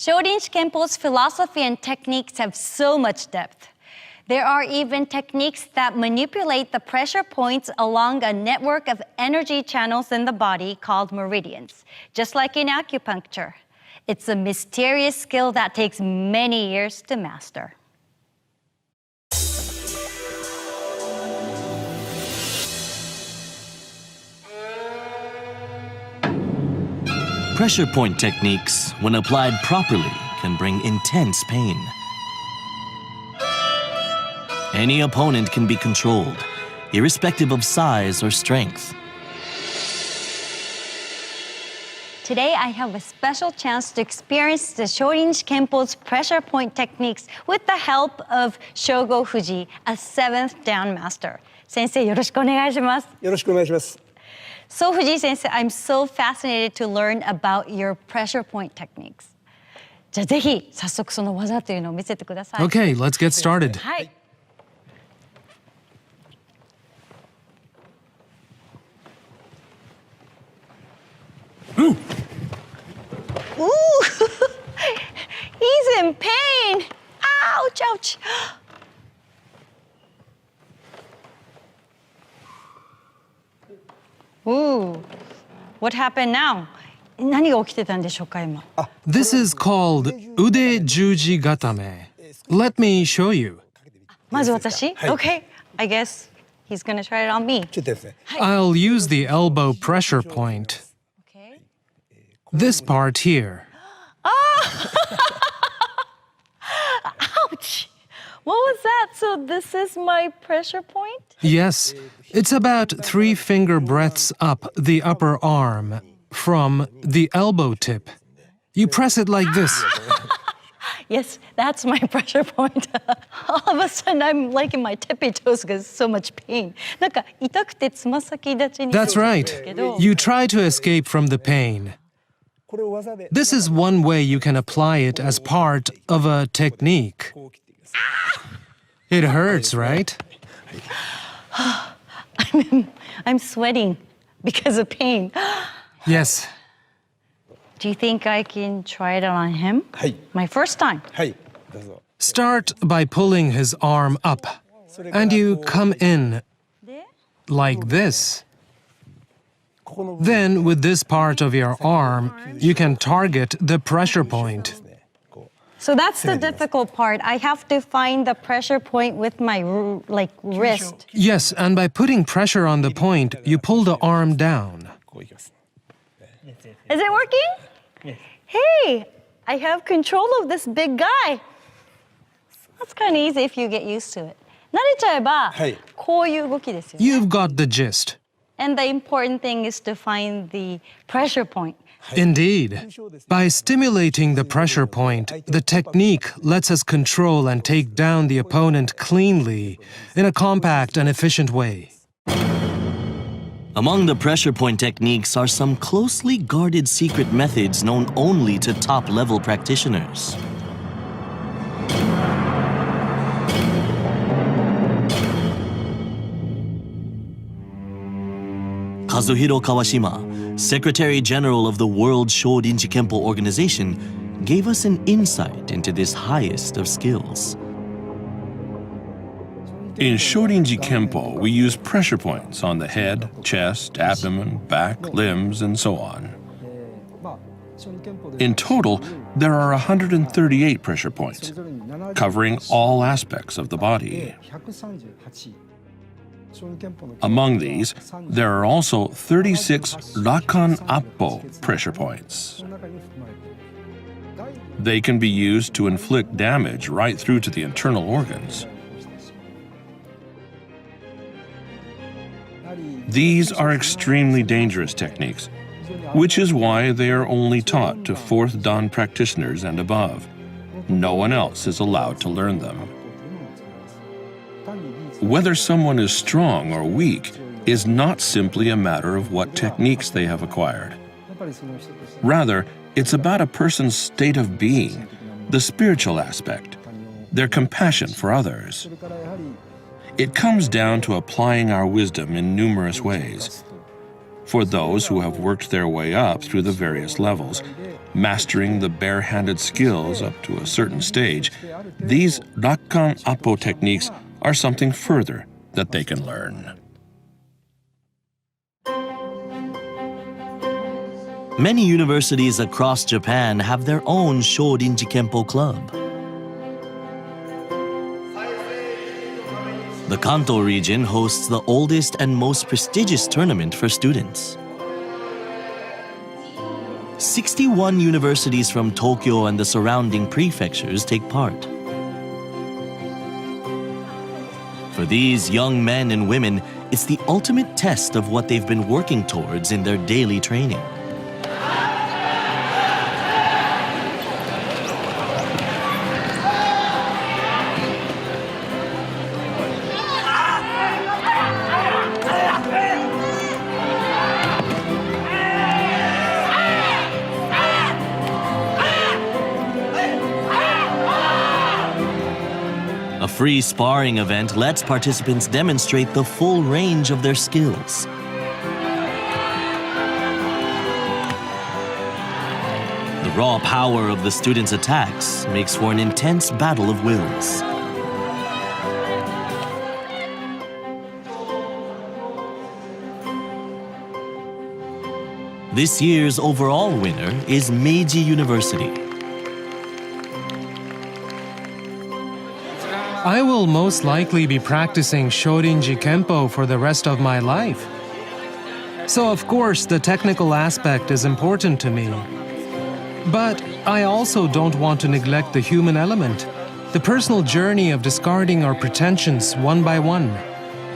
Shorinji Kempo's philosophy and techniques have so much depth. There are even techniques that manipulate the pressure points along a network of energy channels in the body called meridians, just like in acupuncture. It's a mysterious skill that takes many years to master. Pressure point techniques, when applied properly, can bring intense pain. Any opponent can be controlled, irrespective of size or strength. Today, I have a special chance to experience the Shorinji Kempo's pressure point techniques with the help of Shogo Fuji, a 7th Dan master. Sensei, よろしくお願いします。よろしくお願いします。So Fuji Sensei, I'm so fascinated to learn about your pressure point techniques. じゃあぜひ早速その技というのを見せてください。 Okay, let's get started. はい。Ooh! He's in pain! Ouch, ouch! Ooh, what happened now? 何が起きてたんでしょうか、今。This is called ude juji gatame. Let me show you. まず私？Okay, I guess he's gonna try it on me. ちょっとですね。 I'll use the elbow pressure point. Okay. This part here. Ouch! What was that? So this is my pressure point? Yes, it's about 3 finger breadths up the upper arm from the elbow tip. You press it like this. Yes, that's my pressure point. All of a sudden, I'm like in my tippy toes because so much pain. なんか痛くてつま先立ちに。 That's right. You try to escape from the pain. これを技で This is one way you can apply it as part of a technique. It hurts, right? I'm sweating because of pain. Yes. Do you think I can try it on him? はい My first time. はいどうぞ。 Start by pulling his arm up, and you come in like this. ここの部分 Then, with this part of your arm, you can target the pressure point. ですね。こう So that's the difficult part. I have to find the pressure point with my wrist. Yes, and by putting pressure on the point, you pull the arm down. こういきます。 Is it working? Hey, I have control of this big guy. That's kind of easy if you get used to it. 慣れちゃえば、はい。こういう動きですよね。 You've got the gist. And the important thing is to find the pressure point. Indeed. By stimulating the pressure point, the technique lets us control and take down the opponent cleanly in a compact and efficient way. Among the pressure point techniques are some closely guarded secret methods known only to top-level practitioners. Kazuhiro Kawashima, Secretary General of the World Shorinji Kempo Organization, gave us an insight into this highest of skills. In Shorinji Kempo, we use pressure points on the head, chest, abdomen, back, limbs, and so on. In total, there are 138 pressure points, covering all aspects of the body. Among these, there are also 36 Rakan Appo pressure points. They can be used to inflict damage right through to the internal organs. These are extremely dangerous techniques, which is why they are only taught to 4th Dan practitioners and above. No one else is allowed to learn them. Whether someone is strong or weak is not simply a matter of what techniques they have acquired. Rather, it's about a person's state of being, the spiritual aspect, their compassion for others. It comes down to applying our wisdom in numerous ways. for those who have worked their way up through the various levels, mastering the bare-handed skills up to a certain stage. These Rakkan Appo techniques are something further that they can learn. Many universities across Japan have their own Shorinji Kempo club. The Kanto region hosts the oldest and most prestigious tournament for students. 61 universities from Tokyo and the surrounding prefectures take part. For these young men and women, it's the ultimate test of what they've been working towards in their daily training. A free sparring event lets participants demonstrate the full range of their skills. The raw power of the students' attacks makes for an intense battle of wills. This year's overall winner is Meiji University. I will most likely be practicing Shorinji Kempo for the rest of my life. So of course the technical aspect is important to me. But I also don't want to neglect the human element, the personal journey of discarding our pretensions one by one,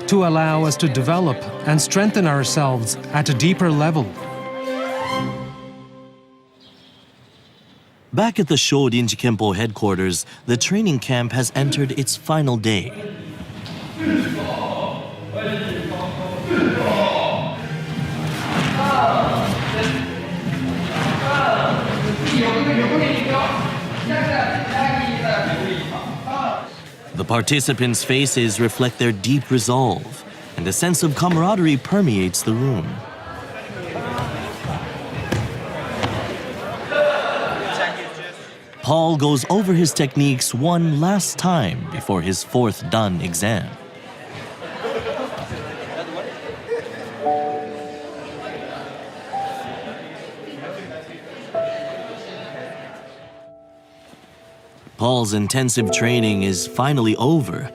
to allow us to develop and strengthen ourselves at a deeper level. Back at the Shorinji Kempo headquarters, the training camp has entered its final day. The participants' faces reflect their deep resolve, and a sense of camaraderie permeates the room. Paul goes over his techniques one last time before his 4th Dan exam. Paul's intensive training is finally over,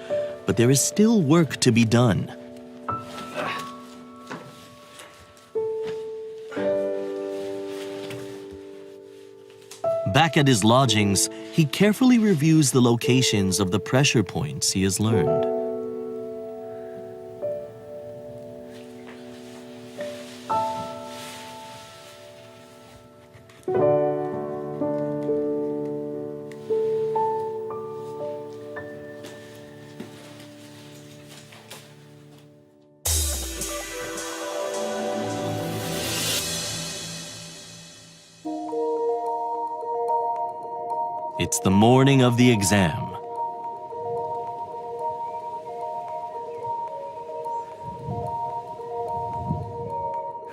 but there is still work to be done. Back at his lodgings, he carefully reviews the locations of the pressure points he has learned. It's the morning of the exam.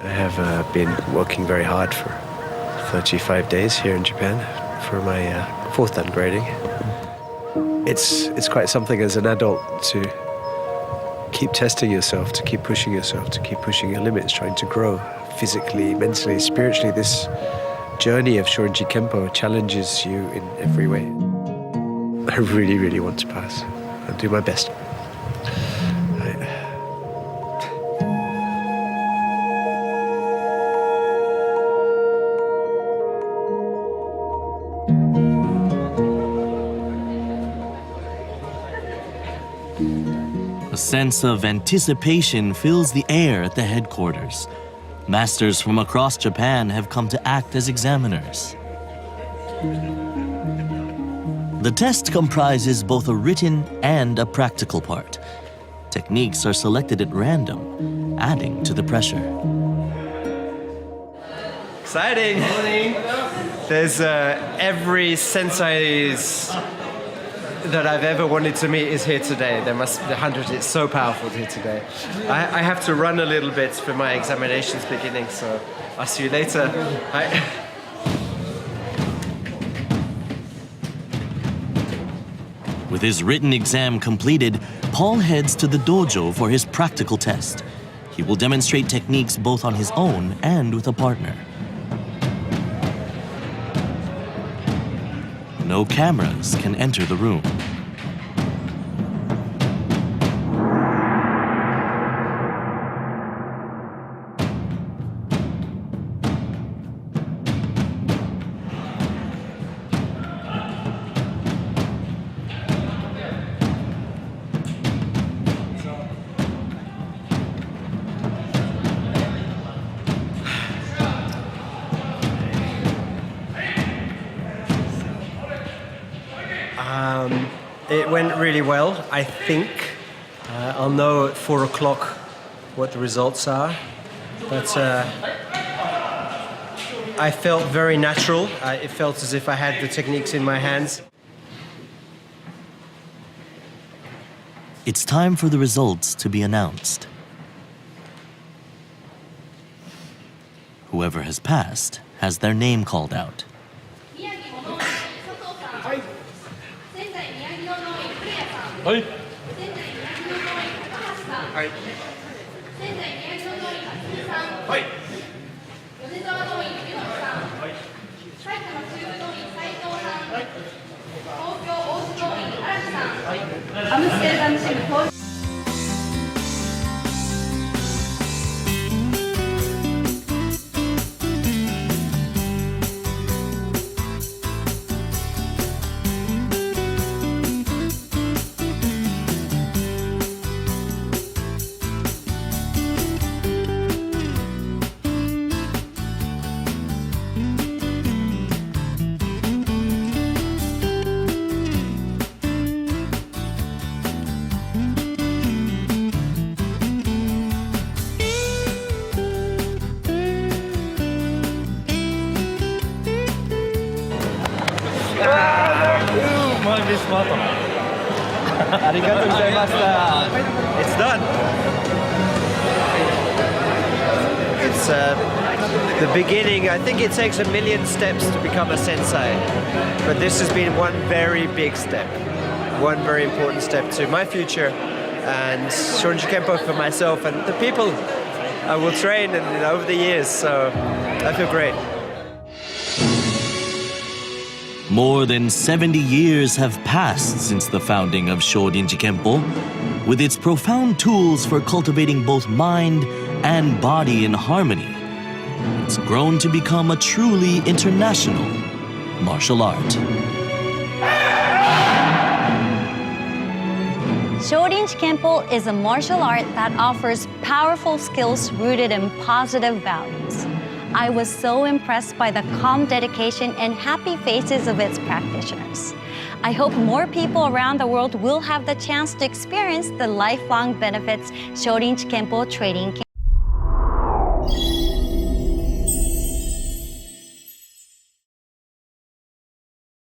I have been working very hard for 35 days here in Japan for my 4th Dan grading. It's quite something as an adult to keep testing yourself, to keep pushing yourself, to keep pushing your limits, trying to grow physically, mentally, spiritually. This journey of Shorinji Kempo challenges you in every way. I really, really want to pass. I'll do my best. A sense of anticipation fills the air at the headquarters. Masters from across Japan have come to act as examiners. The test comprises both a written and a practical part. Techniques are selected at random, adding to the pressure. Exciting! There's every sensei's that I've ever wanted to meet is here today. There must be hundreds. It's so powerful here today. I have to run a little bit for my examinations beginning, so I'll see you later. With his written exam completed, Paul heads to the dojo for his practical test. He will demonstrate techniques both on his own and with a partner. No cameras can enter the room. It went really well, I think. I'll know at 4 o'clock what the results are. But I felt very natural. It felt as if I had the techniques in my hands. It's time for the results to be announced. Whoever has passed has their name called out. It's done. It's the beginning. I think it takes 1,000,000 steps to become a sensei, but this has been one very big step, one very important step to my future and Shorinji Kempo for myself and the people I will train and over the years. So I feel great. More than 70 years have passed since the founding of Shorinji Kempo, with its profound tools for cultivating both mind and body in harmony. It's grown to become a truly international martial art. Shorinji Kempo is a martial art that offers powerful skills rooted in positive values. I was so impressed by the calm dedication and happy faces of its practitioners. I hope more people around the world will have the chance to experience the lifelong benefits Shorinji Kempo training can